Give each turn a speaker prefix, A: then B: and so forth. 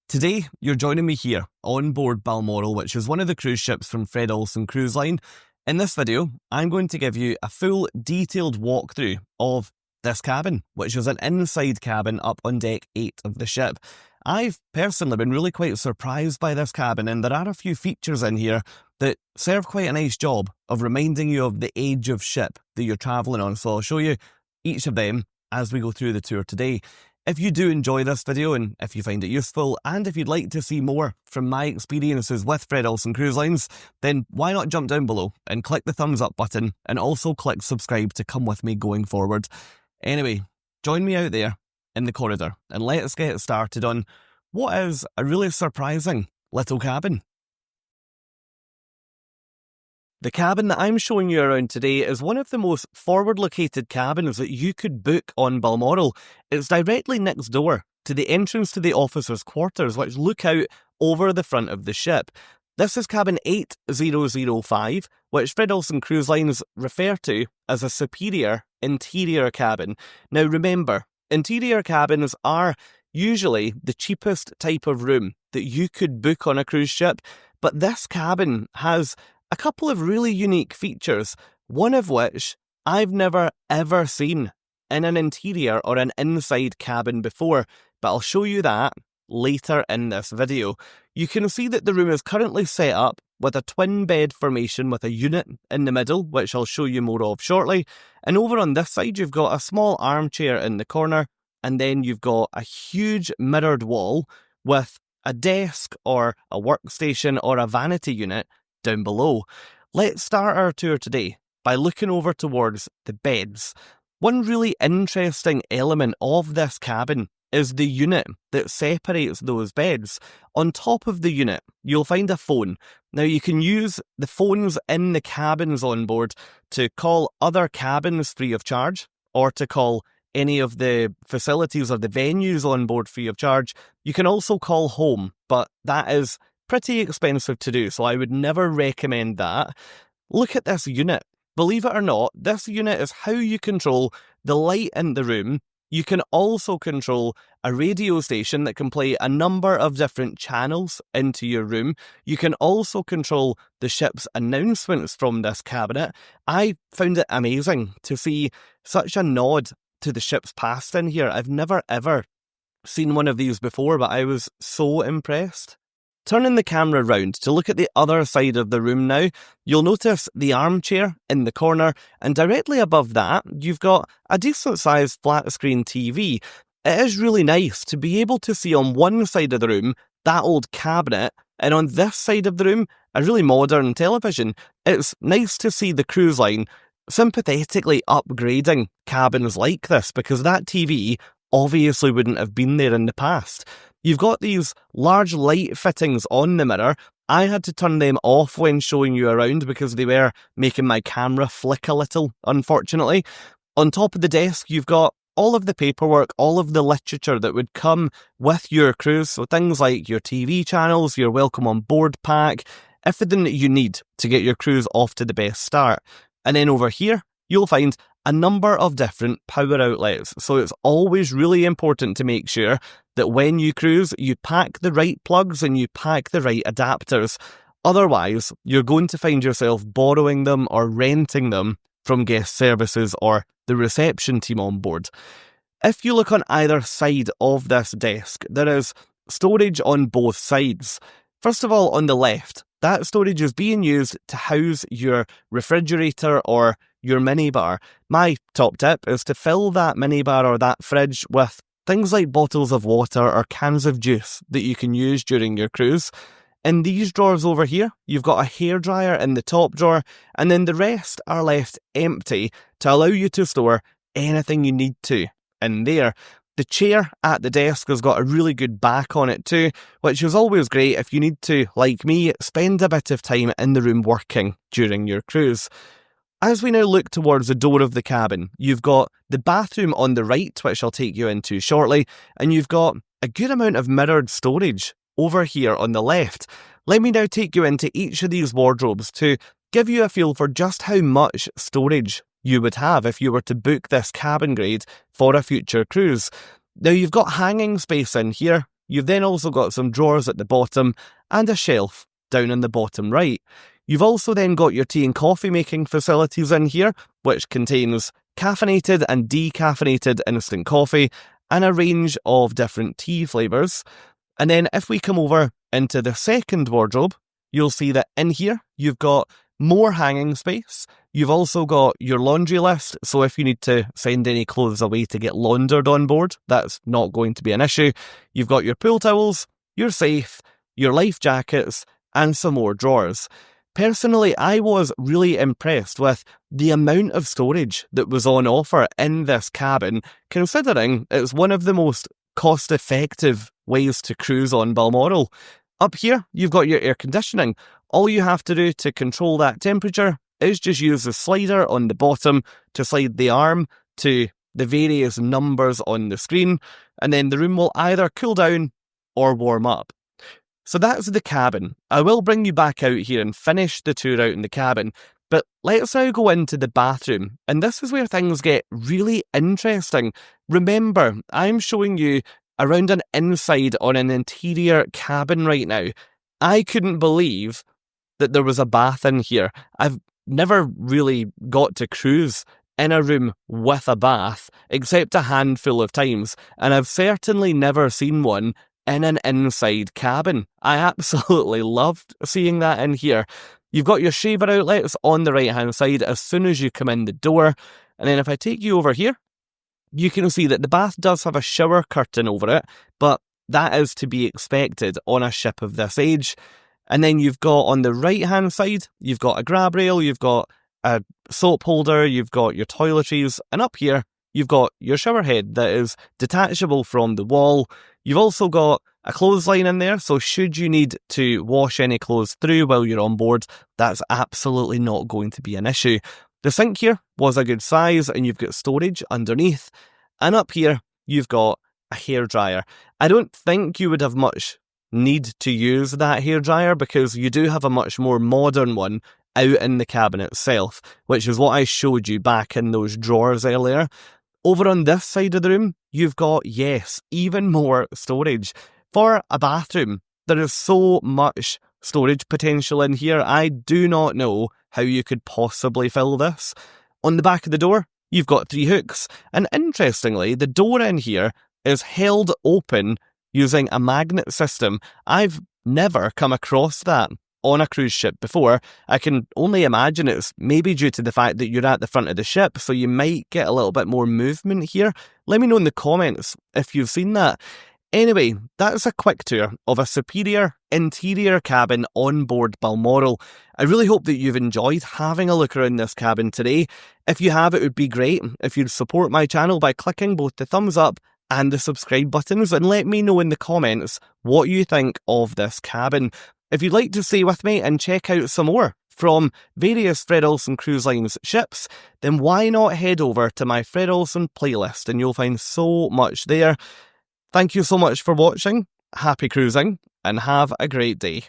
A: Today, you're joining me here on board Balmoral, which is one of the cruise ships from Olsen Cruise Line. In this video, I'm going to give you a full detailed walkthrough of this cabin, which is an inside cabin up on deck 8 of the ship. I've personally been really quite surprised by this cabin, and there are a few features in here that serve quite a nice job of reminding you of the age of ship that you're travelling on. So I'll show you each of them as we go through the tour today. If you do enjoy this video and if you find it useful, and if you'd like to see more from my experiences with Olsen Cruise Lines, then why not jump down below and click the thumbs up button and also click subscribe to come with me going forward. Anyway, join me out there in the corridor and let's get started on what is a really surprising little cabin. The cabin that I'm showing you around today is one of the most forward-located cabins that you could book on Balmoral. It's directly next door to the entrance to the officers' quarters, which look out over the front of the ship. This is cabin 8005, which Olsen Cruise Lines refer to as a superior interior cabin. Now remember, interior cabins are usually the cheapest type of room that you could book on a cruise ship, but this cabin has a couple of really unique features, one of which I've never ever seen in an interior or an inside cabin before, but I'll show you that later in this video. You can see that the room is currently set up with a twin bed formation with a unit in the middle, which I'll show you more of shortly, and over on this side you've got a small armchair in the corner, and then you've got a huge mirrored wall with a desk or a workstation or a vanity unit down below. Let's start our tour today by looking over towards the beds. One really interesting element of this cabin is the unit that separates those beds. On top of the unit, you'll find a phone. Now you can use the phones in the cabins on board to call other cabins free of charge, or to call any of the facilities or the venues on board free of charge. You can also call home, but that is pretty expensive to do, so I would never recommend that. Look at this unit. Believe it or not, this unit is how you control the light in the room. You can also control a radio station that can play a number of different channels into your room. You can also control the ship's announcements from this cabinet. I found it amazing to see such a nod to the ship's past in here. I've never ever seen one of these before, but I was so impressed. Turning the camera round to look at the other side of the room now, you'll notice the armchair in the corner, and directly above that, you've got a decent-sized flat-screen TV. It is really nice to be able to see on one side of the room that old cabinet, and on this side of the room, a really modern television. It's nice to see the cruise line sympathetically upgrading cabins like this, because that TV obviously wouldn't have been there in the past. You've got these large light fittings on the mirror. I had to turn them off when showing you around because they were making my camera flick a little, unfortunately. On top of the desk, you've got all of the paperwork, all of the literature that would come with your cruise. So things like your TV channels, your welcome on board pack, everything that you need to get your cruise off to the best start. And then over here, you'll find a number of different power outlets. So it's always really important to make sure that when you cruise, you pack the right plugs and you pack the right adapters. Otherwise, you're going to find yourself borrowing them or renting them from guest services or the reception team on board. If you look on either side of this desk, there is storage on both sides. First of all, on the left, that storage is being used to house your refrigerator or your minibar. My top tip is to fill that minibar or that fridge with things like bottles of water or cans of juice that you can use during your cruise. In these drawers over here, you've got a hairdryer in the top drawer, and then the rest are left empty to allow you to store anything you need to in there. The chair at the desk has got a really good back on it too, which is always great if you need to, like me, spend a bit of time in the room working during your cruise. As we now look towards the door of the cabin, you've got the bathroom on the right, which I'll take you into shortly, and you've got a good amount of mirrored storage over here on the left. Let me now take you into each of these wardrobes to give you a feel for just how much storage you would have if you were to book this cabin grade for a future cruise. Now you've got hanging space in here, You've then also got some drawers at the bottom and a shelf down in the bottom right. You've also then got your tea and coffee making facilities in here, which contains caffeinated and decaffeinated instant coffee and a range of different tea flavours. And then if we come over into the second wardrobe, you'll see that in here you've got more hanging space. You've also got your laundry list, so if you need to send any clothes away to get laundered on board, that's not going to be an issue. You've got your pool towels, your safe, your life jackets, and some more drawers. Personally, I was really impressed with the amount of storage that was on offer in this cabin, considering it's one of the most cost-effective ways to cruise on Balmoral. Up here, you've got your air conditioning. All you have to do to control that temperature is just use the slider on the bottom to slide the arm to the various numbers on the screen, and then the room will either cool down or warm up. So that's the cabin. I will bring you back out here and finish the tour out in the cabin, but let's now go into the bathroom, and this is where things get really interesting. Remember, I'm showing you around an inside on an interior cabin right now. I couldn't believe that there was a bath in here. I've never really got to cruise in a room with a bath, except a handful of times, and I've certainly never seen one in an inside cabin. I absolutely loved seeing that in here. You've got your shaver outlets on the right hand side as soon as you come in the door, and then if I take you over here, you can see that the bath does have a shower curtain over it, but that is to be expected on a ship of this age. And then you've got on the right hand side, you've got a grab rail, you've got a soap holder, you've got your toiletries, and up here you've got your shower head that is detachable from the wall. You've also got a clothesline in there, so should you need to wash any clothes through while you're on board, that's absolutely not going to be an issue. The sink here was a good size, and you've got storage underneath. And up here, you've got a hairdryer. I don't think you would have much need to use that hairdryer because you do have a much more modern one out in the cabin itself, which is what I showed you back in those drawers earlier. Over on this side of the room, you've got, yes, even more storage. For a bathroom, there is so much storage potential in here. I do not know how you could possibly fill this. On the back of the door, you've got 3 hooks, and interestingly, the door in here is held open using a magnet system. I've never come across that on a cruise ship before. I can only imagine it's maybe due to the fact that you're at the front of the ship, so you might get a little bit more movement here. Let me know in the comments if you've seen that. Anyway, that's a quick tour of a superior interior cabin on board Balmoral. I really hope that you've enjoyed having a look around this cabin today. If you have, it would be great if you'd support my channel by clicking both the thumbs up and the subscribe buttons, and let me know in the comments what you think of this cabin. If you'd like to stay with me and check out some more from various Fred Olsen Cruise Lines ships, then why not head over to my Fred Olsen playlist and you'll find so much there. Thank you so much for watching, happy cruising, and have a great day.